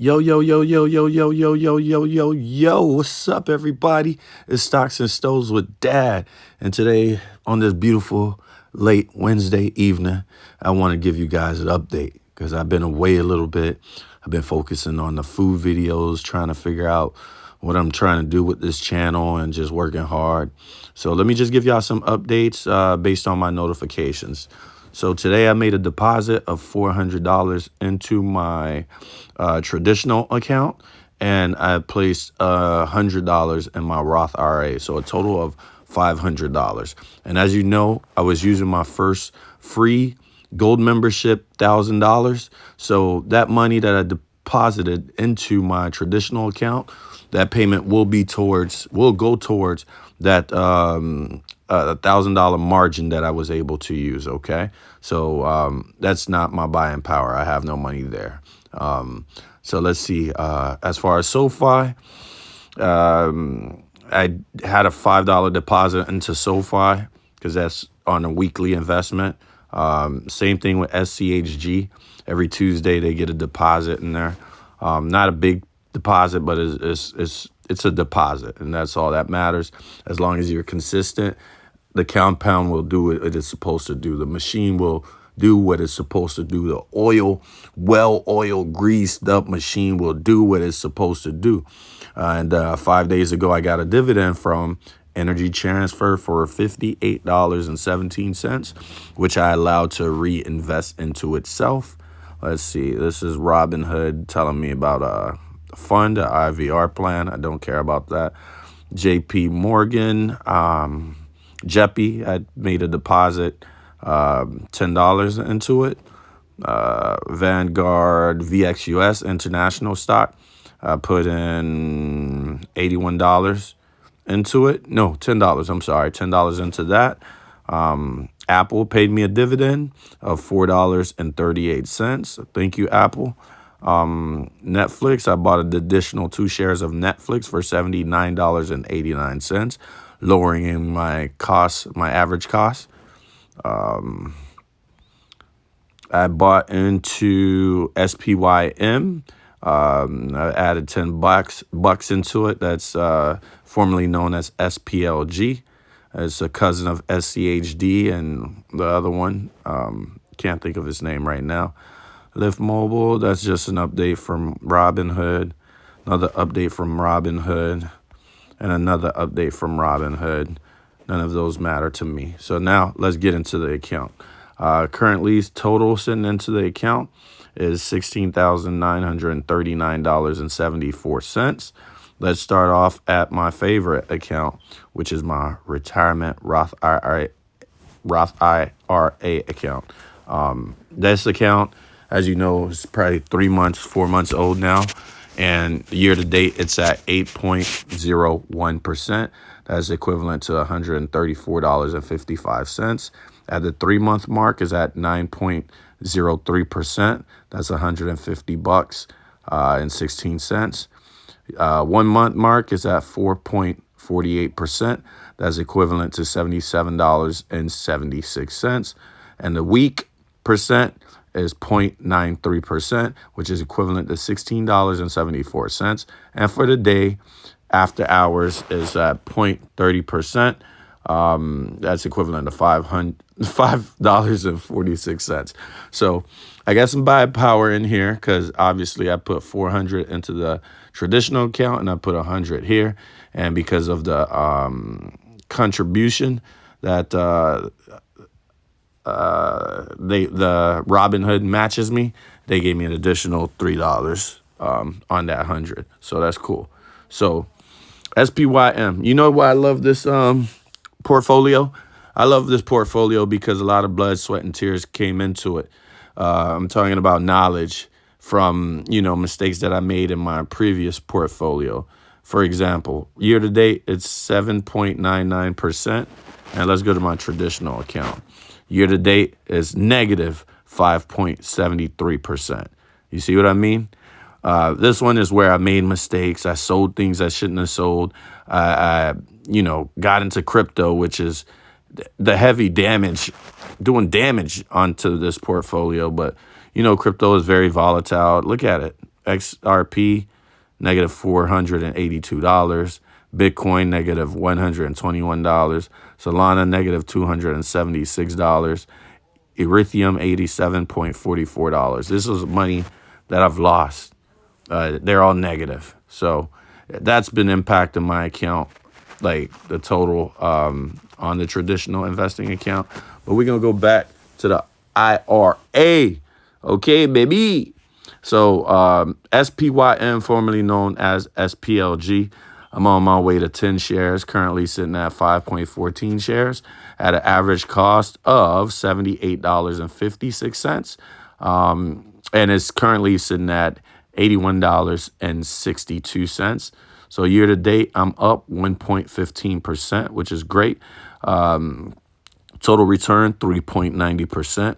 Yo, yo, yo, yo, yo, yo, yo, yo, yo, yo, yo. What's up, everybody? It's Stocks and Stoves with Dad. And today, on this beautiful late Wednesday evening, I want to give you guys an update because I've been away a little bit. I've been focusing on the food videos, trying to figure out what I'm trying to do with this channel and just working hard. So let me just give y'all some updates based on my notifications. So today I made a deposit of $400 into my traditional account, and I placed $100 in my Roth IRA. So a total of $500. And as you know, I was using my first free gold membership, $1,000. So that money that I deposited into my traditional account, that payment will go towards that $1,000 margin that I was able to use. Okay, so that's not my buying power. I have no money there. So let's see. As far as SoFi, I had a $5 deposit into SoFi because that's on a weekly investment. Same thing with SCHG. Every Tuesday they get a deposit in there. Not a big deposit, but it's a deposit, and that's all that matters. As long as you're consistent, the compound will do what it is supposed to do. The machine will do what it's supposed to do. The well-oiled, greased up machine will do what it's supposed to do. And 5 days ago, I got a dividend from Energy Transfer for $58.17, which I allowed to reinvest into itself. Let's see. This is Robinhood telling me about a fund, an IVR plan. I don't care about that. JP Morgan, Jeppy, I made a deposit, $10 into it. Vanguard VXUS International stock, I put in $81 into it. No, $10. I'm sorry, $10 into that. Apple paid me a dividend of $4.38. Thank you, Apple. Netflix, I bought an additional 2 shares of Netflix for $79.89, lowering my average cost. I bought into SPYM. I added $10 into it. That's formerly known as SPLG. It's a cousin of SCHD and the other one. Can't think of his name right now. Lyft Mobile, that's just an update from Robinhood. Another update from Robinhood. And another update from Robinhood. None of those matter to me. So now let's get into the account. Currently, total sitting into the account is $16,939.74. Let's start off at my favorite account, which is my retirement Roth IRA account. This account, as you know, is probably 4 months old now. And year to date, it's at 8.01%. That's equivalent to $134.55. At the 3-month mark is at 9.03%. That's $150 and 16 cents. 1 month mark is at 4.48%. That's equivalent to $77.76. And the week percent is 0.93%, which is equivalent to $16.74. And for the day, after hours is at 0.30%. That's equivalent to $5.46. So I got some buy power in here because obviously I put 400 into the traditional account and I put 100 here. And because of the contribution that the Robinhood matches me, they gave me an additional $3 on that 100. So that's cool. So SPYM, you know why I love this portfolio? I love this portfolio because a lot of blood, sweat, and tears came into it. I'm talking about knowledge from, mistakes that I made in my previous portfolio. For example, year to date, it's 7.99%. And let's go to my traditional account. Year to date is negative 5.73%. You see what I mean? This one is where I made mistakes. I sold things I shouldn't have sold. I got into crypto, which is the heavy damage, doing damage onto this portfolio. But, crypto is very volatile. Look at it. XRP, negative $482. Bitcoin, negative $121. Solana, negative $276. Ethereum, $87.44. This is money that I've lost. They're all negative. So that's been impacting my account, like the total on the traditional investing account. But we're going to go back to the IRA. Okay, baby. So SPYM, formerly known as SPLG. I'm on my way to 10 shares, currently sitting at 5.14 shares at an average cost of $78.56. And it's currently sitting at $81.62. So year to date, I'm up 1.15%, which is great. Total return, 3.90%,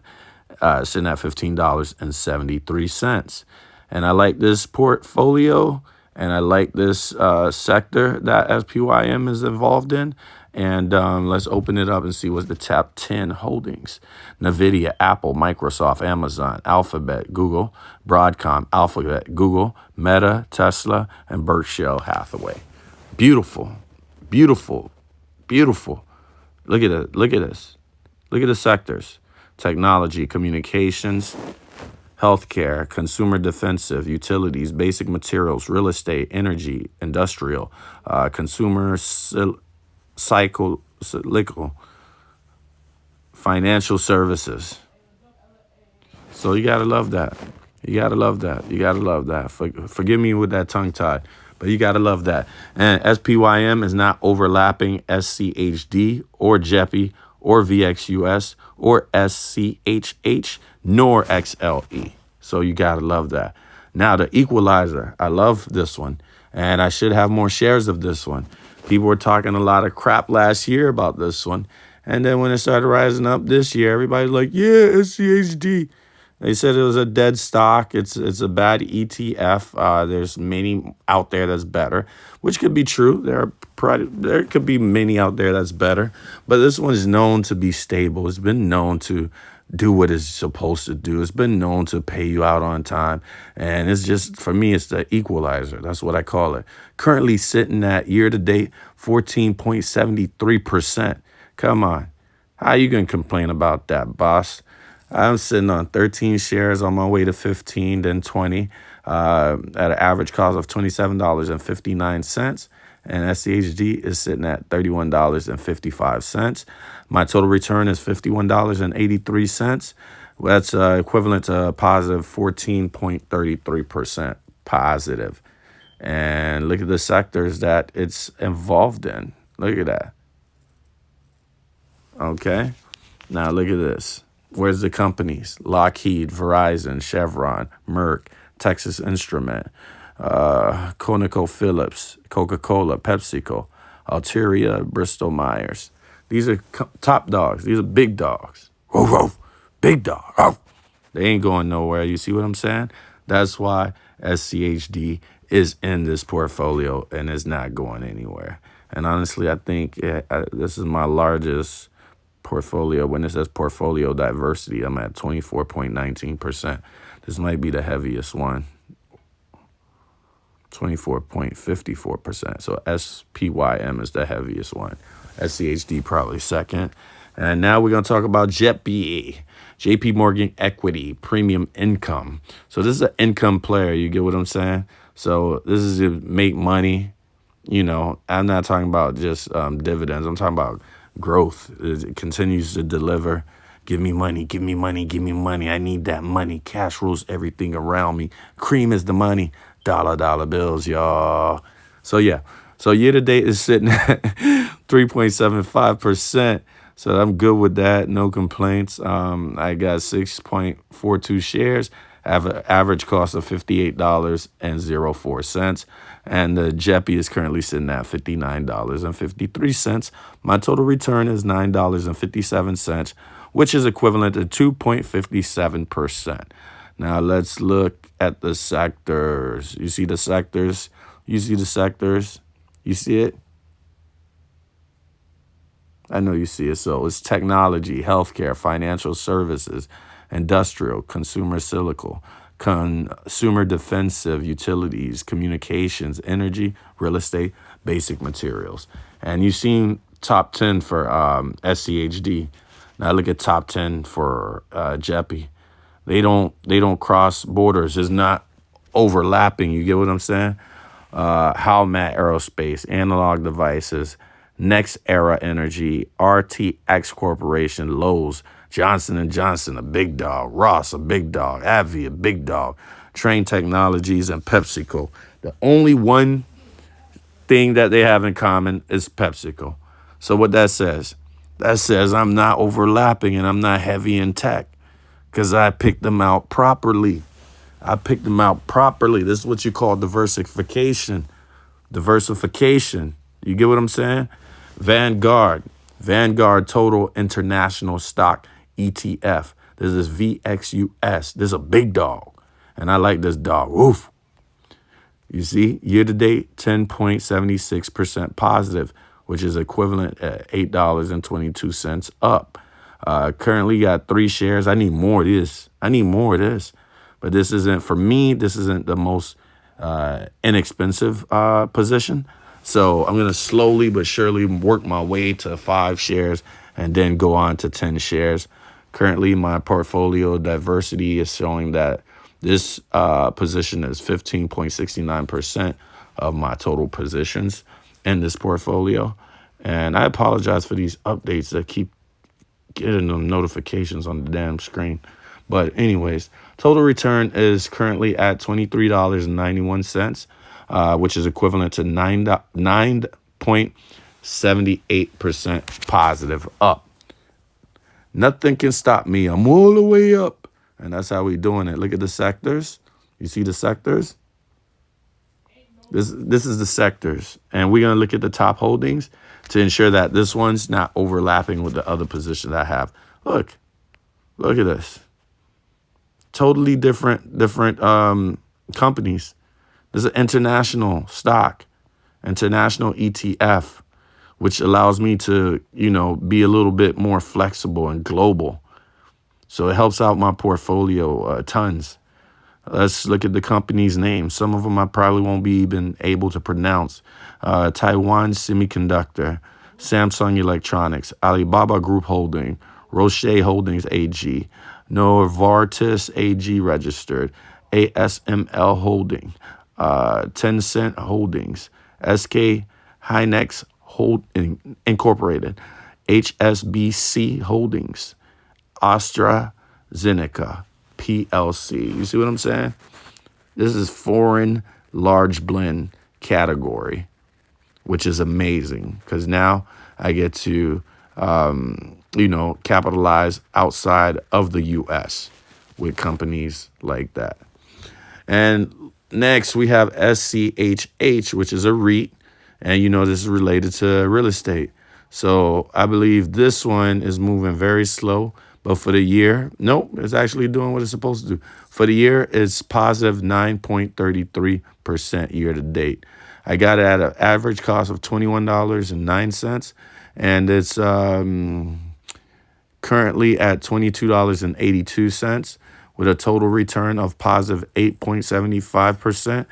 sitting at $15.73. And I like this portfolio, and I like this sector that SPYM is involved in. And let's open it up and see what's the top 10 holdings. NVIDIA, Apple, Microsoft, Amazon, Alphabet, Google, Broadcom, Alphabet, Google, Meta, Tesla, and Berkshire Hathaway. Beautiful, beautiful, beautiful. Look at it. Look at this. Look at the sectors. Technology, communications, healthcare, consumer defensive, utilities, basic materials, real estate, energy, industrial, consumer cyclical, financial services. So you got to love that. You got to love that. You got to love that. Forgive me with that tongue tie, but you got to love that. And SPYM is not overlapping SCHD or JEPI or VXUS or SCHH nor XLE. So you got to love that. Now the equalizer. I love this one. And I should have more shares of this one. People were talking a lot of crap last year about this one. And then when it started rising up this year, everybody's like, yeah, SCHD. They said it was a dead stock. It's a bad ETF. There's many out there that's better, which could be true. There could be many out there that's better. But this one is known to be stable. It's been known to do what it's supposed to do. It's been known to pay you out on time. And it's just, for me, it's the equalizer. That's what I call it. Currently sitting at year-to-date 14.73%. Come on. How you going to complain about that, boss? I'm sitting on 13 shares on my way to 15, then 20, at an average cost of $27.59. And SCHD is sitting at $31.55. My total return is $51.83. That's equivalent to a positive 14.33% positive. And look at the sectors that it's involved in. Look at that. Okay. Now look at this. Where's the companies? Lockheed, Verizon, Chevron, Merck, Texas Instrument, ConocoPhillips, Coca-Cola, PepsiCo, Altaria, Bristol Myers. These are top dogs. These are big dogs. Woof, woof. Big dog. Woof. They ain't going nowhere. You see what I'm saying? That's why SCHD is in this portfolio and is not going anywhere. And honestly, I think this is my largest portfolio. When it says portfolio diversity, I'm at 24.19%. This might be the heaviest one. 24.54%. So SPYM is the heaviest one. SCHD probably second. And now we're going to talk about JEPI, JP Morgan Equity Premium Income. So this is an income player. You get what I'm saying? So this is to make money. You know, I'm not talking about just dividends. I'm talking about growth. It continues to deliver. Give me money, give me money, give me money. I need that money. Cash rules everything around me. Cream is the money. Dollar bills, y'all. So yeah. So year to date is sitting at 3.75%. So I'm good with that. No complaints. I got 6.42 shares. Have an average cost of $58.04. And the JEPI is currently sitting at $59.53. My total return is $9.57, which is equivalent to 2.57%. Now let's look at the sectors. You see the sectors? You see the sectors? You see it? I know you see it. So it's technology, healthcare, financial services, industrial, consumer cyclical, consumer defensive, utilities, communications, energy, real estate, basic materials. And you've seen top 10 for SCHD. Now look at top 10 for JEPI. They don't cross borders. It's not overlapping. You get what I'm saying? Howmet Aerospace, Analog Devices, Next Era Energy, RTX Corporation, Lowe's, Johnson & Johnson, a big dog, Ross, a big dog, AbbVie, a big dog, Train Technologies, and PepsiCo. The only one thing that they have in common is PepsiCo. So what that says I'm not overlapping and I'm not heavy in tech because I picked them out properly. This is what you call diversification. You get what I'm saying? Vanguard Total International Stock ETF. This is VXUS. This is a big dog. And I like this dog. Woof. You see, year to date, 10.76% positive, which is equivalent at $8.22 up. Currently got 3 shares. I need more of this. But this isn't, for me, this isn't the most inexpensive position. So I'm going to slowly but surely work my way to 5 shares and then go on to 10 shares. Currently, my portfolio diversity is showing that this position is 15.69% of my total positions in this portfolio. And I apologize for these updates that keep getting them notifications on the damn screen. But anyways, total return is currently at $23.91, which is equivalent to 9.78% positive up. Nothing can stop me. I'm all the way up. And that's how we doing it. Look at the sectors. You see the sectors? This is the sectors. And we're going to look at the top holdings to ensure that this one's not overlapping with the other position that I have. Look at this. Totally different companies. There's an international stock, international ETF, which allows me to, be a little bit more flexible and global. So it helps out my portfolio tons. Let's look at the company's name. Some of them I probably won't be even able to pronounce. Taiwan Semiconductor, Samsung Electronics, Alibaba Group Holding, Roche Holdings AG, Novartis AG registered, ASML Holding, Tencent Holdings, SK Hynix Incorporated, HSBC Holdings, AstraZeneca PLC. You see what I'm saying? This is foreign large blend category, which is amazing because now I get to, capitalize outside of the U.S. with companies like that. And next we have SCHH, which is a REIT. And, this is related to real estate. So I believe this one is moving very slow. But for the year, nope, it's actually doing what it's supposed to do. For the year, it's positive 9.33% year to date. I got it at an average cost of $21.09. And it's currently at $22.82 with a total return of positive 8.75%,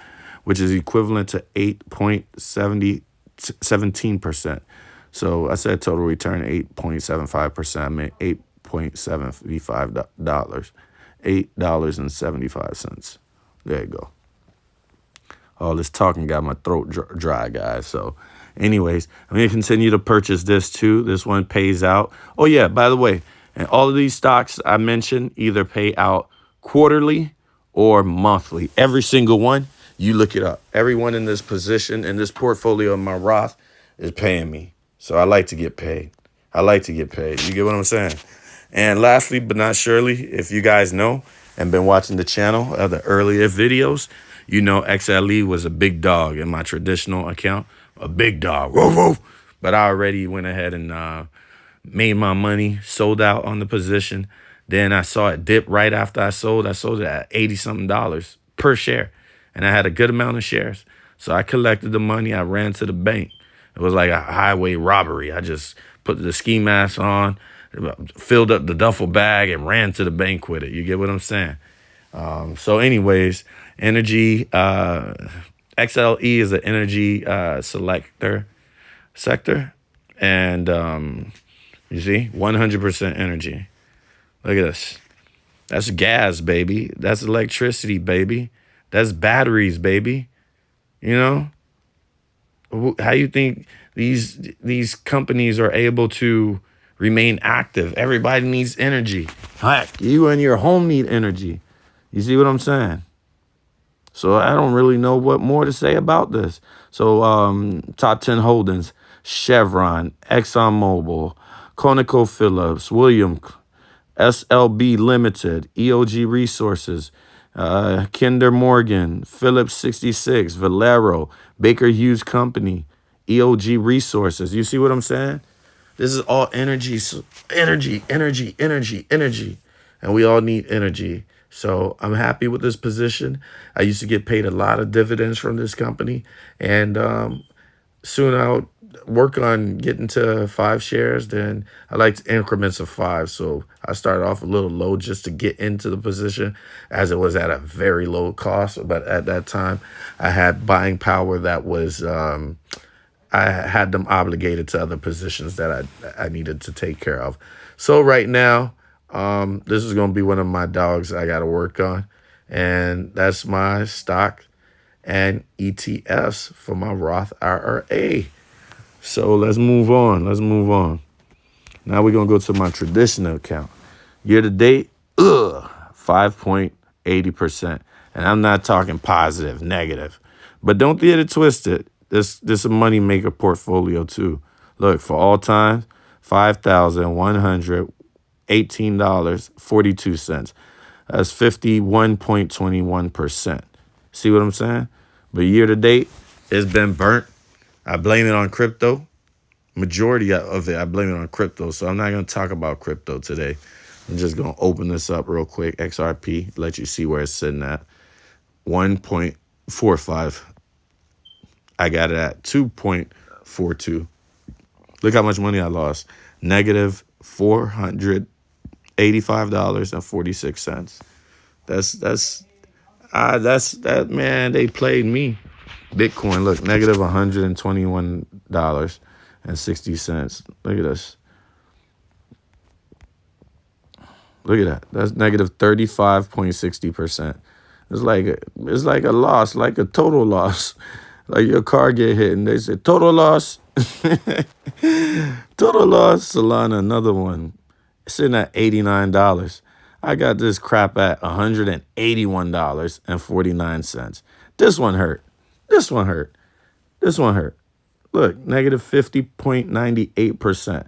which is equivalent to 8.17%. So I said total return 8.75%. I meant $8.75, $8.75. There you go. All this talking got my throat dry, guys. So anyways, I'm going to continue to purchase this too. This one pays out. Oh, yeah, by the way, and all of these stocks I mentioned either pay out quarterly or monthly. Every single one, you look it up. Everyone in this position, in this portfolio in my Roth is paying me. So I like to get paid. You get what I'm saying? And lastly, but not surely, if you guys know and been watching the channel of the earlier videos, XLE was a big dog in my traditional account. A big dog. Woof, woof. But I already went ahead and made my money, sold out on the position. Then I saw it dip right after I sold. I sold it at $80-something per share. And I had a good amount of shares. So I collected the money. I ran to the bank. It was like a highway robbery. I just put the ski mask on, filled up the duffel bag, and ran to the bank with it. You get what I'm saying? So anyways, energy, XLE is an energy selector sector. And you see, 100% energy. Look at this. That's gas, baby. That's electricity, baby. That's batteries, baby. You know, how you think these companies are able to remain active? Everybody needs energy. Heck, you and your home need energy. You see what I'm saying? So I don't really know what more to say about this. So top 10 holdings: Chevron, ExxonMobil, ConocoPhillips, William, SLB Limited, EOG Resources, Kinder Morgan, Phillips 66, Valero, Baker Hughes Company, EOG Resources. You see what I'm saying? This is all energy, energy. And we all need energy. So I'm happy with this position. I used to get paid a lot of dividends from this company. And soon I'll work on getting to 5 shares. Then I like increments of 5. So I started off a little low just to get into the position, as it was at a very low cost. But at that time, I had buying power that was I had them obligated to other positions that I needed to take care of. So right now, this is going to be one of my dogs I got to work on. And that's my stock and ETFs for my Roth IRA. So let's move on. Let's move on. Now we're going to go to my traditional account. Year to date, 5.80%. And I'm not talking positive, negative. But don't get it twisted. This is a money maker portfolio too. Look, for all time, $5,118.42. That's 51.21%. See what I'm saying? But year to date, it's been burnt. I blame it on crypto. Majority of it, I blame it on crypto. So I'm not going to talk about crypto today. I'm just going to open this up real quick. XRP, let you see where it's sitting at. 1.45. I got it at 2.42. Look how much money I lost. Negative $485.46. That's man, they played me. Bitcoin, look, negative $121.60. Look at this. Look at that. That's negative 35.60%. It's like a loss, like a total loss. Like your car get hit and they say, total loss. Total loss. Solana, another one. Sitting at $89. I got this crap at $181.49. This one hurt. This one hurt. This one hurt. Look, negative 50.98%.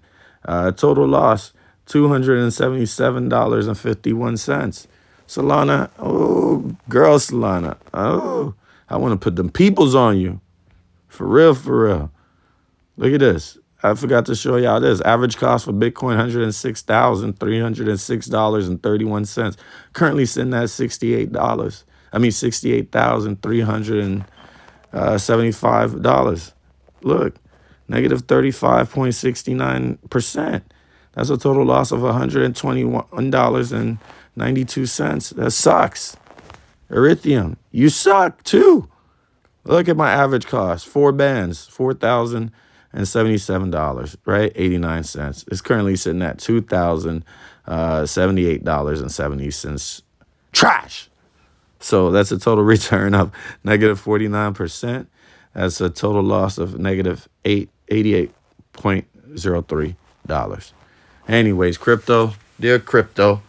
Total loss, $277.51. Solana, oh, girl Solana. Oh, I want to put them peoples on you. For real, for real. Look at this. I forgot to show y'all this. Average cost for Bitcoin, $106,306.31. Currently sitting at $68. I mean, $68,375. Look, negative 35.69%. That's a total loss of $121.92. That sucks. Ethereum, you suck too. Look at my average cost. 4 bands, $4,077, right? 89 cents. It's currently sitting at $2,078.70. Trash. So that's a total return of negative 49%. That's a total loss of negative $88.03. Anyways, crypto, dear crypto,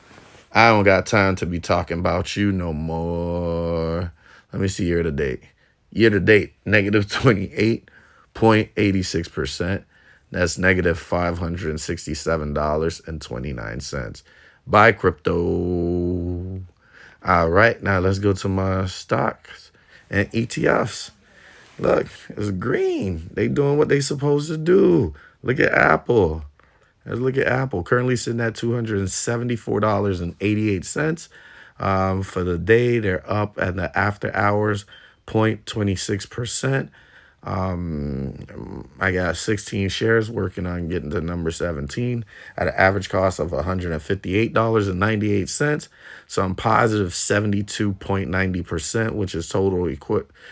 I don't got time to be talking about you no more. Let me see year to date. Year to date, negative 28.86%. That's negative $567.29. Buy crypto. All right, now let's go to my stocks and ETFs. Look, it's green. They doing what they supposed to do. Look at Apple. Let's look at Apple. Currently sitting at $274.88. For the day, they're up at the after hours 0.26%. I got 16 shares working on getting to number 17 at an average cost of $158.98. So I'm positive 72.90%, which is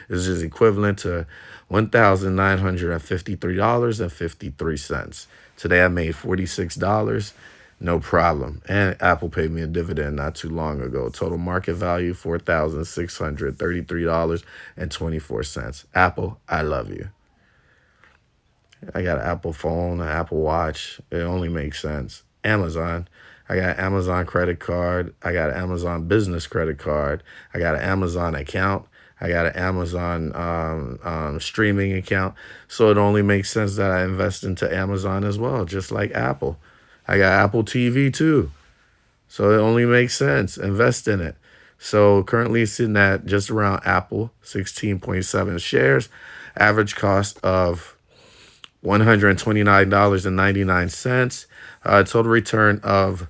is just equivalent to $1,953.53. Today I made $46. No problem. And Apple paid me a dividend not too long ago. Total market value $4,633.24. Apple, I love you. I got an Apple phone, an Apple Watch. It only makes sense. Amazon. I got an Amazon credit card. I got an Amazon business credit card. I got an Amazon account. I got an Amazon streaming account. So it only makes sense that I invest into Amazon as well, just like Apple. I got Apple TV too. So it only makes sense. Invest in it. So currently sitting at just around Apple, 16.7 shares, average cost of $129.99, total return of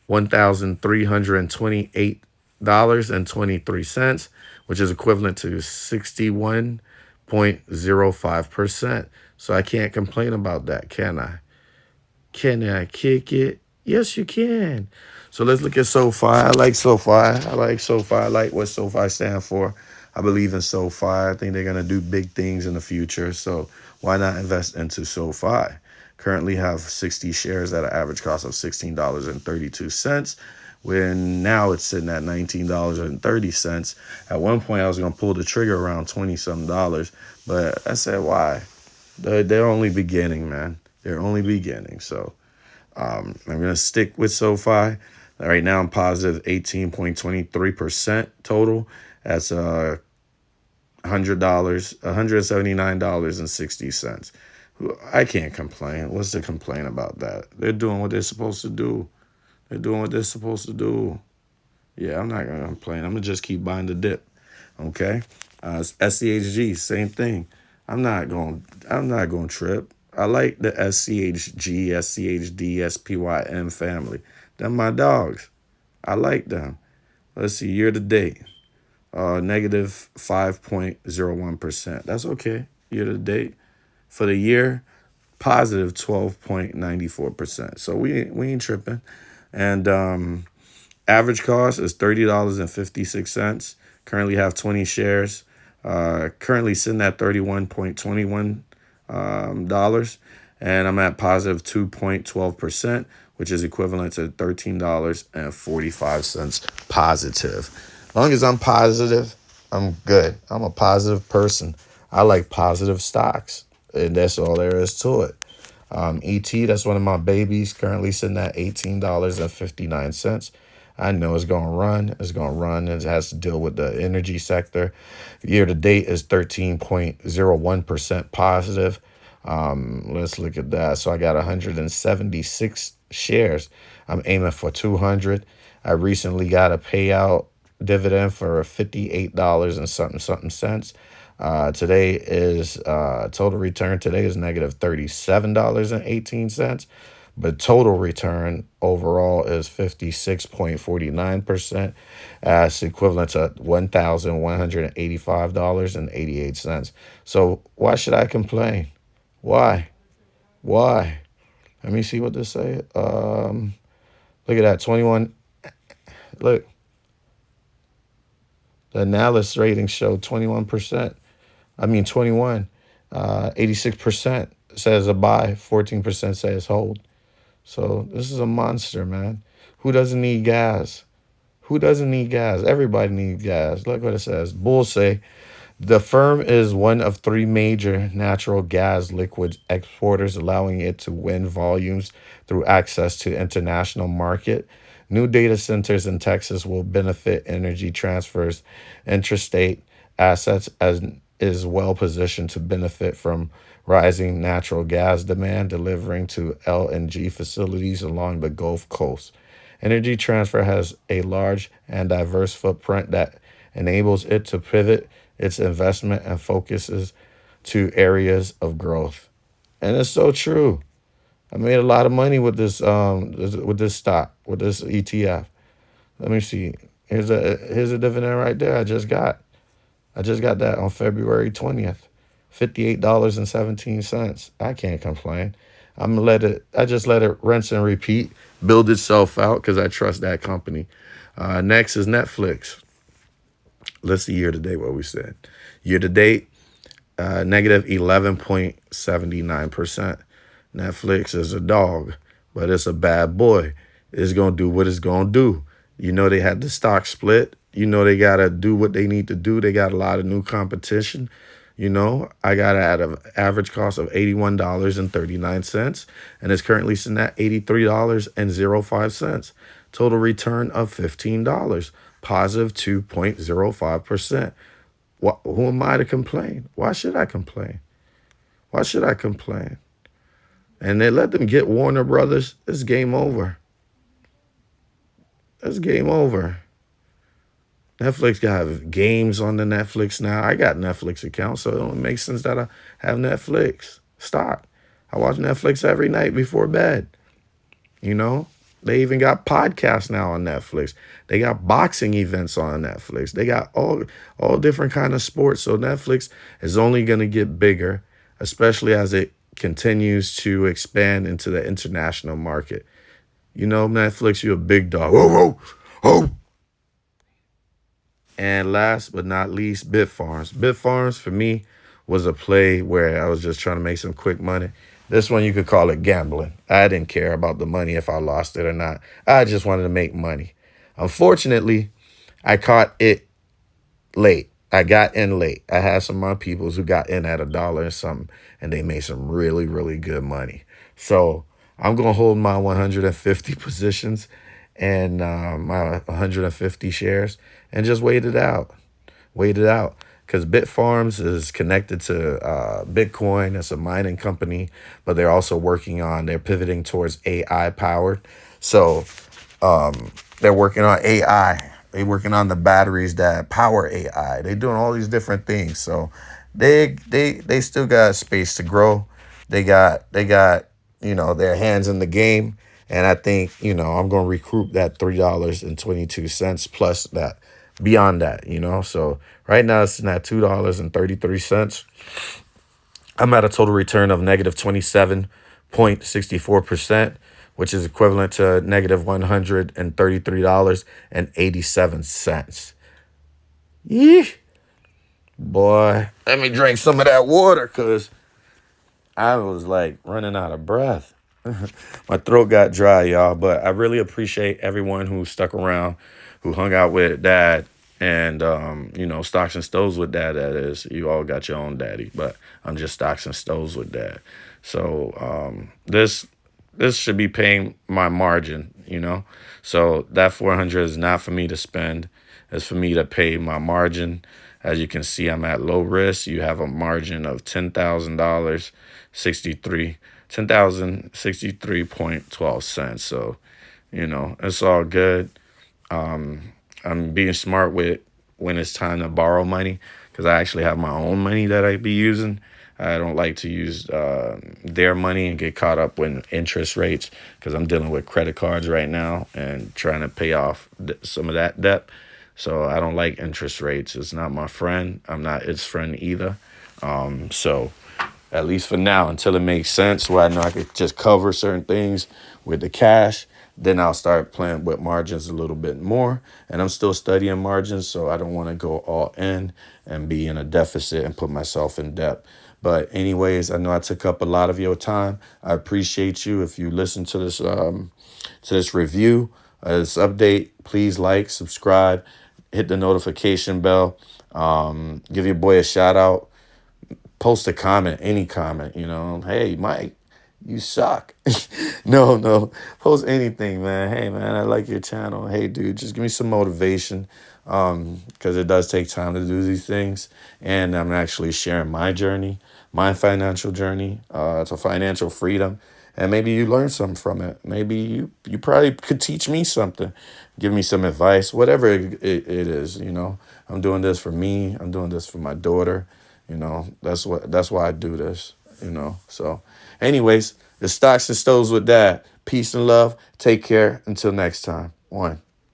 $1,328.23, which is equivalent to 61.05%. So I can't complain about that, can I? Can I kick it? Yes, you can. So let's look at SoFi. I like SoFi. I like SoFi. I like what SoFi stand for. I believe in SoFi. I think they're gonna do big things in the future. So why not invest into SoFi? Currently have 60 shares at an average cost of $16.32. When now it's sitting at $19.30. At one point I was gonna pull the trigger around 20 some dollars, but I said why? They're only beginning, man. They're only beginning. So I'm going to stick with SoFi. Right now, I'm positive 18.23% total. That's $100, $179.60. I can't complain. What's the complaint about that? They're doing what they're supposed to do. They're doing what they're supposed to do. Yeah, I'm not going to complain. I'm going to just keep buying the dip. Okay? SCHG, same thing. I'm not going to trip. I like the SCHG, SCHD, SPYM family. They're my dogs. I like them. Let's see, year to date, negative 5.01%. That's okay. Year to date. For the year, positive 12.94%. So we ain't tripping. And average cost is $30.56. Currently have 20 shares. Currently sitting at $31.21 dollars, and I'm at positive 2.12%, which is equivalent to $13.45 positive. As long as I'm positive, I'm good. I'm a positive person. I like positive stocks, and that's all there is to it. ET, that's one of my babies, currently sitting at $18.59. I know it's going to run. It's going to run. It has to deal with the energy sector. Year to date is 13.01% positive. Let's look at that. So I got 176 shares. I'm aiming for 200. I recently got a payout dividend for $58 and something cents. Today is total return today is negative $37.18, but total return overall is 56.49%. That's equivalent to $1,185.88. So why should I complain? Why? Why? Let me see what this say. Look at that, 21. Look, the analysis rating showed 21%. I mean 21. 86% says a buy, 14% says hold. So this is a monster, man. Who doesn't need gas? Who doesn't need gas? Everybody needs gas. Look what it says. Bulls say the firm is one of three major natural gas liquids exporters, allowing it to win volumes through access to international market. New data centers in Texas will benefit energy transfers. Interstate assets as is well positioned to benefit from rising natural gas demand, delivering to LNG facilities along the Gulf Coast. Energy Transfer has a large and diverse footprint that enables it to pivot its investment and focuses to areas of growth. And it's so true. I made a lot of money with this stock, with this ETF. Let me see. Here's a dividend right there. I just got that on February 20th. $58.17. I can't complain. I just let it rinse and repeat, build itself out because I trust that company. Next is Netflix. Let's see year to date what we said. Year to date, negative 11.79%. Netflix is a dog, but it's a bad boy. It's going to do what it's going to do. You know, they had the stock split. You know, they got to do what they need to do. They got a lot of new competition. You know, I got it at an average cost of $81.39, and it's currently sitting at $83.05. Total return of $15, positive 2.05%. Who am I to complain? Why should I complain? Why should I complain? And they let them get Warner Brothers. It's game over. It's game over. Netflix got games on the Netflix now. I got Netflix account, so it don't make sense that I have Netflix stock. I watch Netflix every night before bed. You know, they even got podcasts now on Netflix. They got boxing events on Netflix. They got all different kind of sports. So Netflix is only going to get bigger, especially as it continues to expand into the international market. You know, Netflix, you're a big dog. Whoa, whoa, whoa. And last but not least, Bitfarms. Bitfarms, for me, was a play where I was just trying to make some quick money. This one, you could call it gambling. I didn't care about the money if I lost it or not. I just wanted to make money. Unfortunately, I caught it late. I got in late. I had some of my peoples who got in at $1 or something, and they made some really, really good money. So I'm going to hold my 150 positions and my 150 shares and just wait it out. Wait it out. Because Bitfarms is connected to Bitcoin. It's a mining company, but they're pivoting towards AI powered. So they're working on AI. They're working on the batteries that power AI. They're doing all these different things. So they still got space to grow. They got their hands in the game. And I think, I'm going to recoup that $3.22 plus that beyond that, So right now it's at $2.33. I'm at a total return of negative 27.64%, which is equivalent to negative $133.87. Yee. Boy, let me drink some of that water because I was like running out of breath. My throat got dry, y'all, but I really appreciate everyone who stuck around, who hung out with Dad, and Stocks and Stoves with Dad. That is, you all got your own daddy, but I'm just Stocks and Stoves with Dad. So this should be paying my margin, So that 400 is not for me to spend; it's for me to pay my margin. As you can see, I'm at low risk. You have a margin of $10,000, 10,063.12 cents. So, it's all good. I'm being smart with when it's time to borrow money because I actually have my own money that I be using. I don't like to use their money and get caught up with interest rates because I'm dealing with credit cards right now and trying to pay off some of that debt. So I don't like interest rates. It's not my friend. I'm not its friend either. So at least for now, until it makes sense where I know I could just cover certain things with the cash, then I'll start playing with margins a little bit more. And I'm still studying margins, so I don't want to go all in and be in a deficit and put myself in debt. But anyways, I know I took up a lot of your time. I appreciate you. If you listen to this review, this update, please like, subscribe, hit the notification bell, give your boy a shout out, post a comment, any comment, hey, Mike, you suck. No, post anything, man. Hey, man, I like your channel. Hey, dude, just give me some motivation because it does take time to do these things. And I'm actually sharing my journey, my financial journey to financial freedom. And maybe you learn something from it. Maybe you probably could teach me something, give me some advice, whatever it is, I'm doing this for me. I'm doing this for my daughter. That's why I do this, So anyways, the Stocks and Stoves with Dad. Peace and love. Take care. Until next time. One.